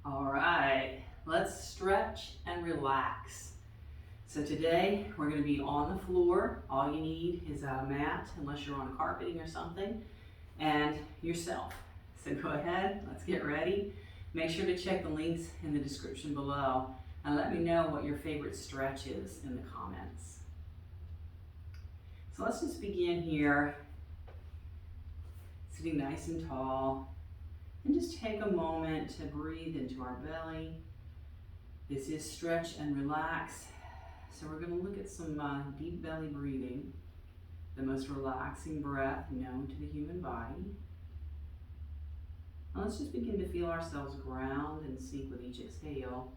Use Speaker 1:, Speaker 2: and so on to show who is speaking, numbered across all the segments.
Speaker 1: All right, let's stretch and relax. So today we're going to be on the floor. All you need is a mat, unless you're on carpeting or something, and yourself. So go ahead, let's get ready. Make sure to check the links in the description below and let me know what your favorite stretch is in the comments. So let's just begin here, sitting nice and tall. And just take a moment to breathe into our belly. This is stretch and relax. So we're going to look at some deep belly breathing, the most relaxing breath known to the human body. Now let's just begin to feel ourselves ground and sink with each exhale.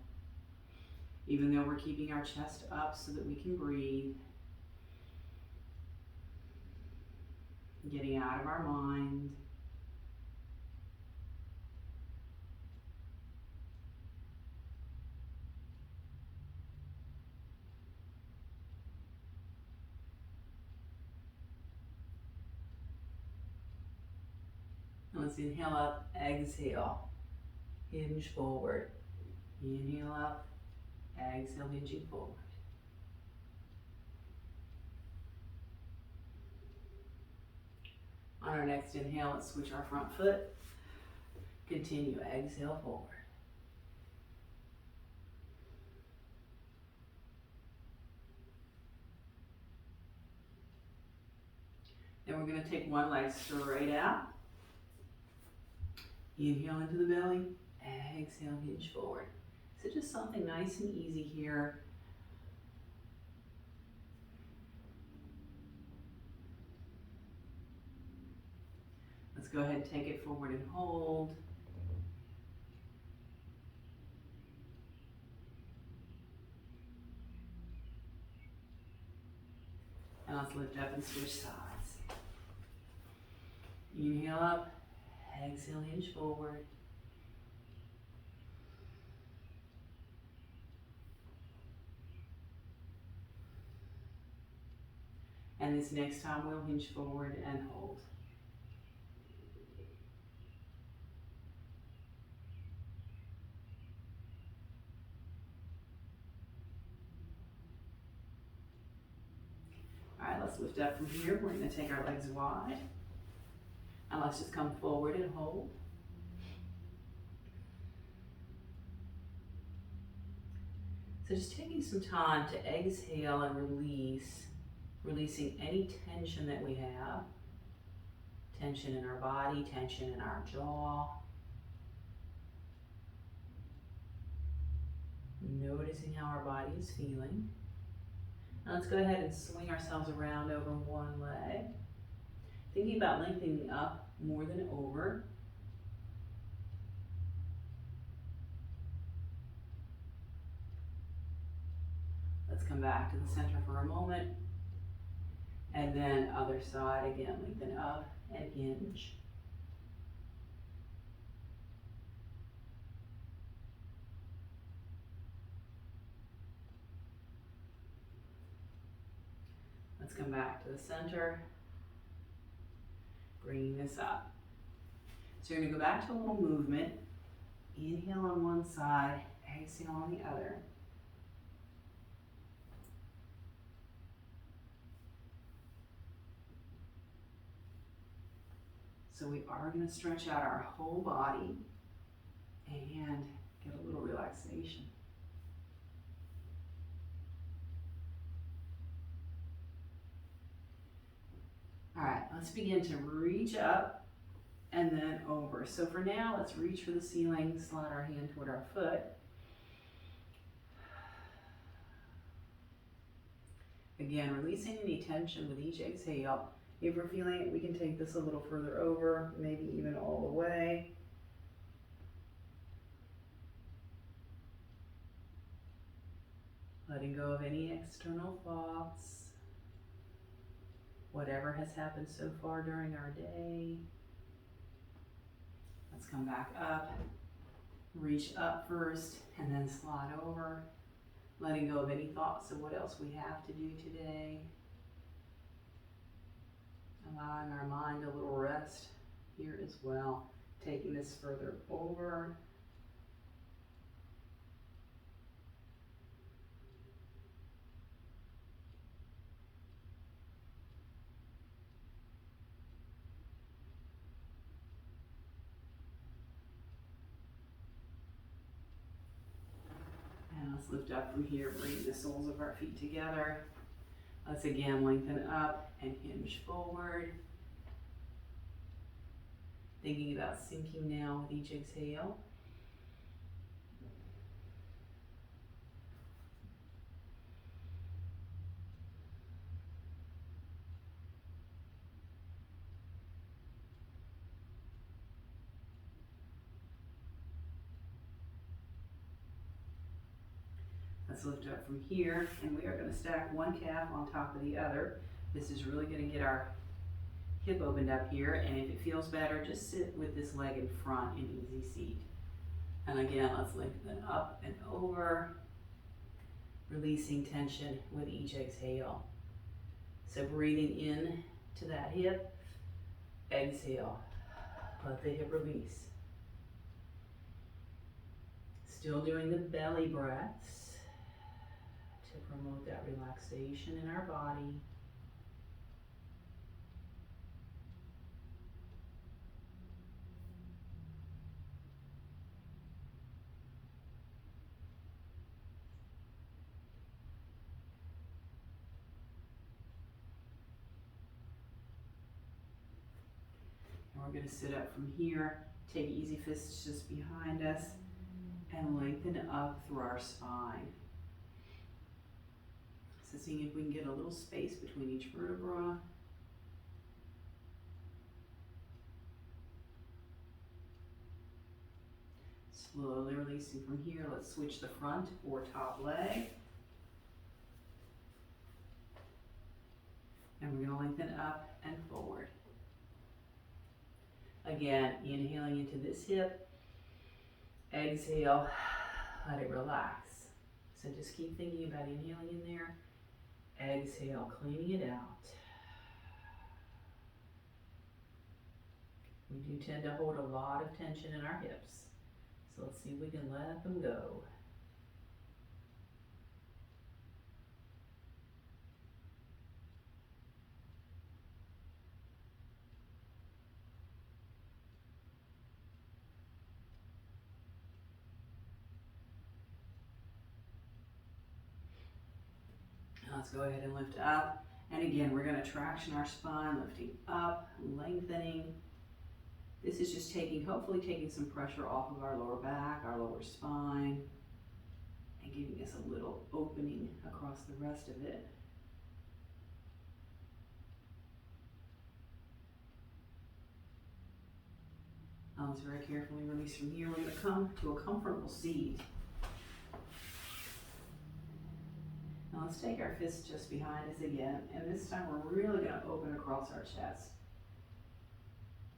Speaker 1: Even though we're keeping our chest up so that we can breathe. Getting out of our mind. Let's inhale up, exhale, hinge forward. Inhale up, exhale, hinging forward. On our next inhale, let's switch our front foot. Continue, exhale forward. Then we're going to take one leg straight out. Inhale into the belly, exhale, hinge forward. So just something nice and easy here. Let's go ahead and take it forward and hold. And let's lift up and switch sides. Inhale up, exhale, hinge forward. And this next time we'll hinge forward and hold. All right, let's lift up from here. We're going to take our legs wide. And let's just come forward and hold. So just taking some time to exhale and release, releasing any tension that we have. Tension in our body, tension in our jaw. Noticing how our body is feeling. Now let's go ahead and swing ourselves around over one leg. Thinking about lengthening up more than over. Let's come back to the center for a moment. And then other side again, lengthen up and hinge. Let's come back to the center. Bringing this up. So you're going to go back to a little movement. Inhale on one side, exhale on the other. So we are going to stretch out our whole body and get a little relaxation. All right, let's begin to reach up and then over. So for now, let's reach for the ceiling, slide our hand toward our foot. Again, releasing any tension with each exhale. If we're feeling it, we can take this a little further over, maybe even all the way. Letting go of any external thoughts. Whatever has happened so far during our day. Let's come back up. Reach up first and then slide over. Letting go of any thoughts of what else we have to do today. Allowing our mind a little rest here as well. Taking this further over Let's lift up from here, bring the soles of our feet together. Let's again lengthen up and hinge forward. Thinking about sinking now with each exhale. Let's lift up from here, and we are going to stack one calf on top of the other. This is really going to get our hip opened up here, and if it feels better, just sit with this leg in front in easy seat. And again, let's lengthen up and over, releasing tension with each exhale. So breathing in to that hip, exhale, let the hip release. Still doing the belly breaths to promote that relaxation in our body. And we're going to sit up from here, take easy fists just behind us, and lengthen up through our spine. So seeing if we can get a little space between each vertebra. Slowly releasing from here. Let's switch the front or top leg. And we're going to lengthen up and forward. Again, inhaling into this hip. Exhale, let it relax. So just keep thinking about inhaling in there. Exhale, cleaning it out. We do tend to hold a lot of tension in our hips. So let's see if we can let them go. Let's go ahead and lift up. And again, we're going to traction our spine, lifting up, lengthening. This is just hopefully taking some pressure off of our lower back, our lower spine, and giving us a little opening across the rest of it. Now let's very carefully release from here. We're going to come to a comfortable seat. Now let's take our fists just behind us again, and this time we're really going to open across our chest.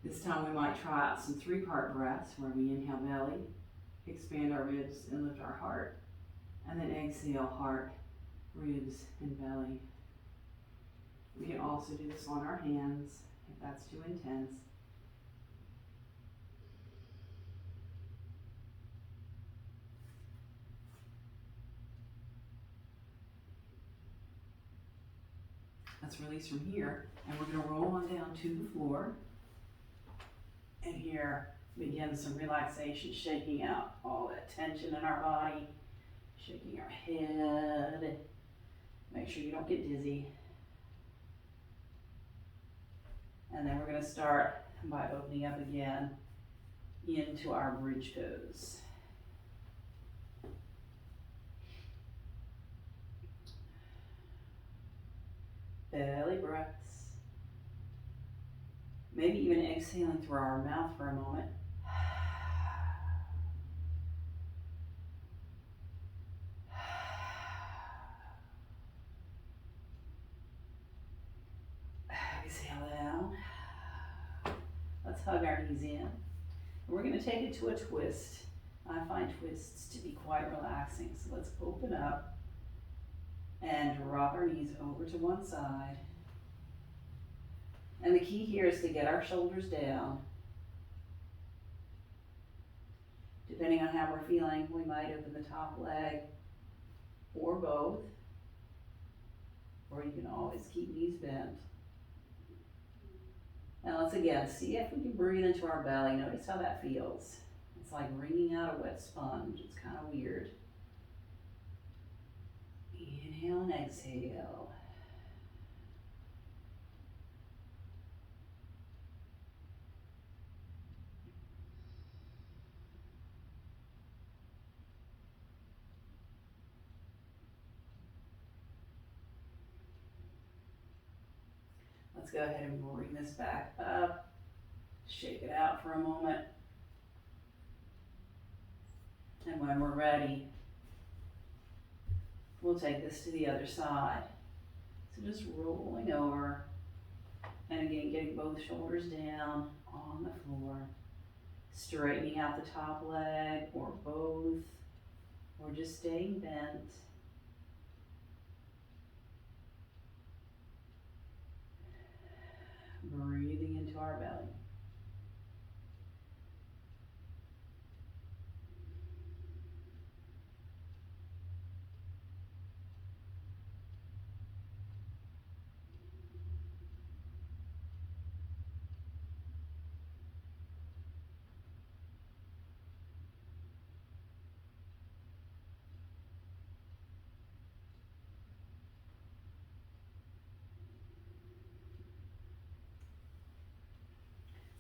Speaker 1: This time we might try out some 3-part breaths where we inhale belly, expand our ribs and lift our heart, and then exhale heart, ribs, and belly. We can also do this on our hands if that's too intense. Let's release from here, and we're going to roll on down to the floor. And here begin some relaxation, shaking out all that tension in our body, shaking our head. Make sure you don't get dizzy. And then we're going to start by opening up again into our bridge pose. Belly breaths. Maybe even exhaling through our mouth for a moment. Exhale down. Let's hug our knees in. We're going to take it to a twist. I find twists to be quite relaxing. So let's open up and drop our knees over to one side. And the key here is to get our shoulders down. Depending on how we're feeling, we might open the top leg or both. Or you can always keep knees bent. Now let's again see if we can breathe into our belly. Notice how that feels. It's like wringing out a wet sponge. It's kind of weird. Inhale and exhale. Let's go ahead and bring this back up. Shake it out for a moment. And when we're ready, we'll take this to the other side. So just rolling over. And again, getting both shoulders down on the floor. Straightening out the top leg or both. Or just staying bent. Breathing into our belly.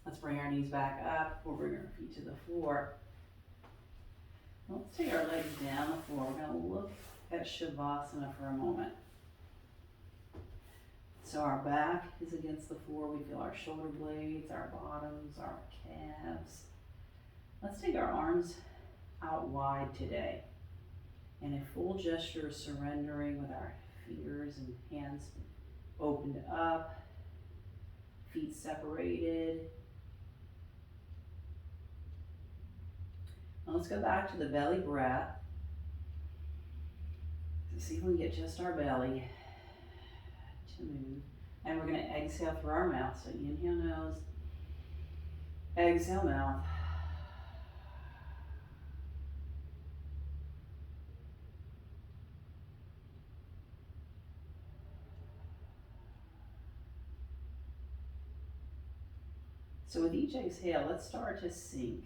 Speaker 1: Let's bring our knees back up. We'll bring our feet to the floor. Let's take our legs down the floor. We're going to look at Shavasana for a moment. So our back is against the floor. We feel our shoulder blades, our bottoms, our calves. Let's take our arms out wide today. In a full gesture of surrendering with our fingers and hands opened up, feet separated. Now let's go back to the belly breath. So see if we can get just our belly to move. And we're going to exhale through our mouth. So inhale nose, exhale mouth. So with each exhale, let's start to sink.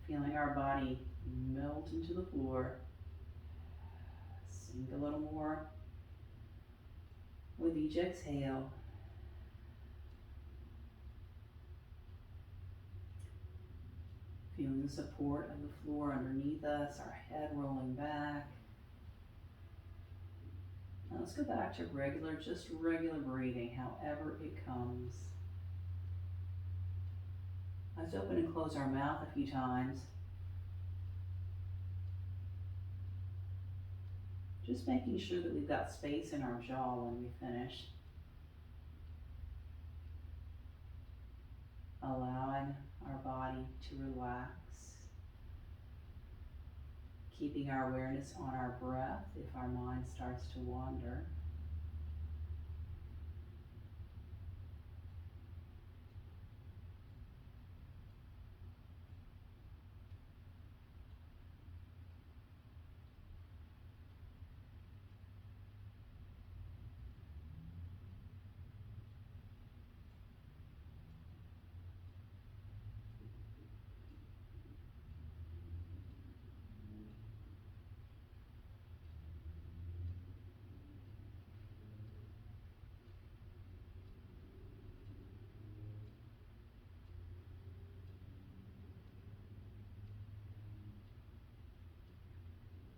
Speaker 1: Feeling our body melt into the floor. Sink a little more with each exhale. Feeling the support of the floor underneath us, our head rolling back. Now let's go back to just regular breathing, however it comes. Let's open and close our mouth a few times. Just making sure that we've got space in our jaw when we finish. Allowing our body to relax. Keeping our awareness on our breath if our mind starts to wander.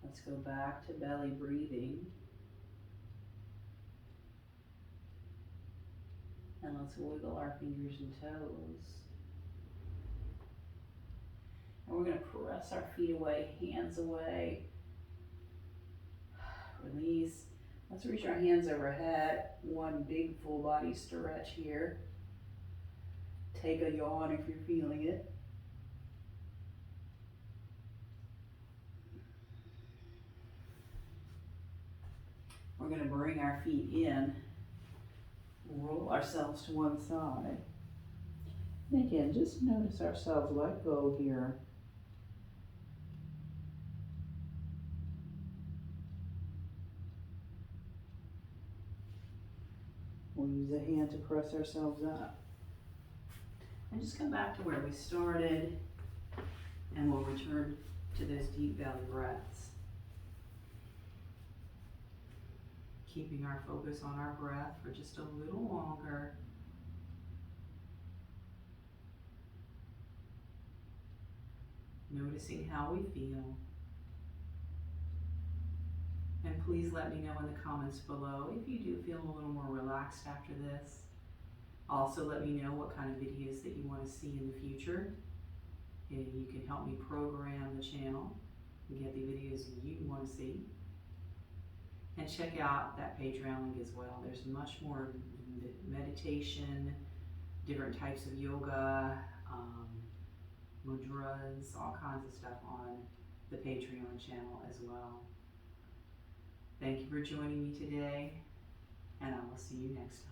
Speaker 1: Let's go back to belly breathing. And let's wiggle our fingers and toes. And we're going to press our feet away, hands away. Release. Let's reach our hands overhead. One big full body stretch here. Take a yawn if you're feeling it. We're going to bring our feet in, roll ourselves to one side. And again, just notice ourselves let go here. We'll use a hand to press ourselves up. And just come back to where we started, and we'll return to those deep belly breaths. keeping our focus on our breath for just a little longer. Noticing how we feel. And please let me know in the comments below if you do feel a little more relaxed after this. Also let me know what kind of videos that you want to see in the future. And you can help me program the channel and get the videos you want to see. And check out that Patreon link as well. There's much more meditation, different types of yoga, mudras, all kinds of stuff on the Patreon channel as well. Thank you for joining me today, and I will see you next time.